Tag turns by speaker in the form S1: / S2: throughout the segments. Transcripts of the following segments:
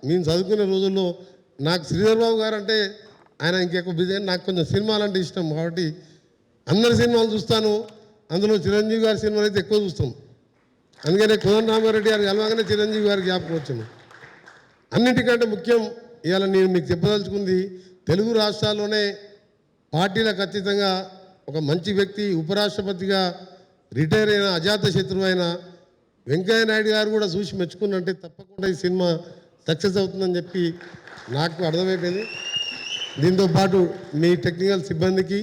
S1: మేము చదువుకునే రోజుల్లో నాకు శ్రీధర్ బాబు గారు అంటే ఆయన ఇంకెక్కువ బిజీ, నాకు కొంచెం సినిమాలు అంటే ఇష్టం కాబట్టి అందరి సినిమాలు చూస్తాను. అందులో చిరంజీవి గారి సినిమాలు అయితే ఎక్కువ చూస్తాం. అందుకనే కోదండరామారెడ్డి గారు కలవగానే చిరంజీవి గారికి జ్ఞాపకం వచ్చింది. అన్నిటికంటే ముఖ్యం ఇవాళ నేను మీకు చెప్పదలుచుకుంది, తెలుగు రాష్ట్రాల్లోనే పార్టీలకు అతీతంగా ఒక మంచి వ్యక్తి, ఉపరాష్ట్రపతిగా రిటైర్ అయిన అజాత శత్రువు అయిన వెంకయ్య నాయుడు గారు కూడా చూసి మెచ్చుకున్నంటే తప్పకుండా ఈ సినిమా సక్సెస్ అవుతుందని చెప్పి నాకు అర్థమైపోయింది. దీంతోపాటు మీ టెక్నికల్ సిబ్బందికి,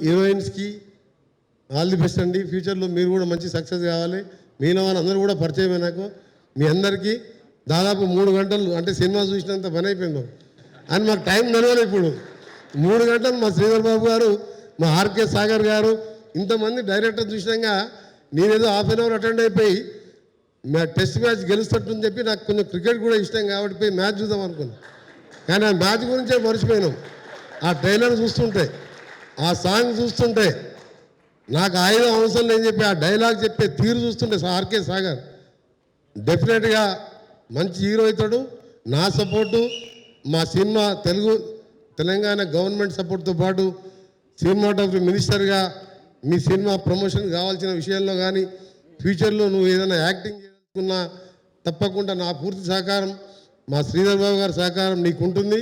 S1: హీరోయిన్స్కి ఆల్ ది బెస్ట్ అండి. ఫ్యూచర్లో మీరు కూడా మంచి సక్సెస్ కావాలి. మీన వాళ్ళందరూ కూడా పరిచయమే నాకు. మీ అందరికీ దాదాపు 3 గంటలు అంటే సినిమా చూసినంత పని అయిపోయింది అని మాకు టైం నడవాలి. ఇప్పుడు 3 గంటలు మా శ్రీధర్ బాబు గారు, మా ఆర్కే సాగర్ గారు, ఇంతమంది డైరెక్టర్ చూసినాక నేనేదో ½ అవర్ అటెండ్ అయిపోయి టెస్ట్ మ్యాచ్ గెలుస్తట్టు చెప్పి నాకు కొంచెం క్రికెట్ కూడా ఇష్టం కాబట్టి పోయి మ్యాచ్ చూద్దాం అనుకున్నాను. కానీ ఆ మ్యాచ్ గురించే మర్చిపోయినాం. ఆ ట్రైలర్ చూస్తుంటే, ఆ సాంగ్ చూస్తుంటే, నాకు ఆయుధం అవసరం లేని చెప్పి ఆ డైలాగ్ చెప్పే తీరు చూస్తుంటే ఆర్కే సాగర్ డెఫినెట్గా మంచి హీరో అవుతాడు. నా సపోర్టు, మా సినిమా తెలంగాణ గవర్నమెంట్ సపోర్ట్తో పాటు సినిమాటోగ్రఫీ మినిస్టర్గా మీ సినిమా ప్రమోషన్ కావాల్సిన విషయాల్లో కానీ, ఫ్యూచర్లో నువ్వు ఏదైనా యాక్టింగ్ చేసుకున్నా తప్పకుండా నా పూర్తి సహకారం, మా శ్రీధర్ బాబు గారి సహకారం నీకు ఉంటుంది.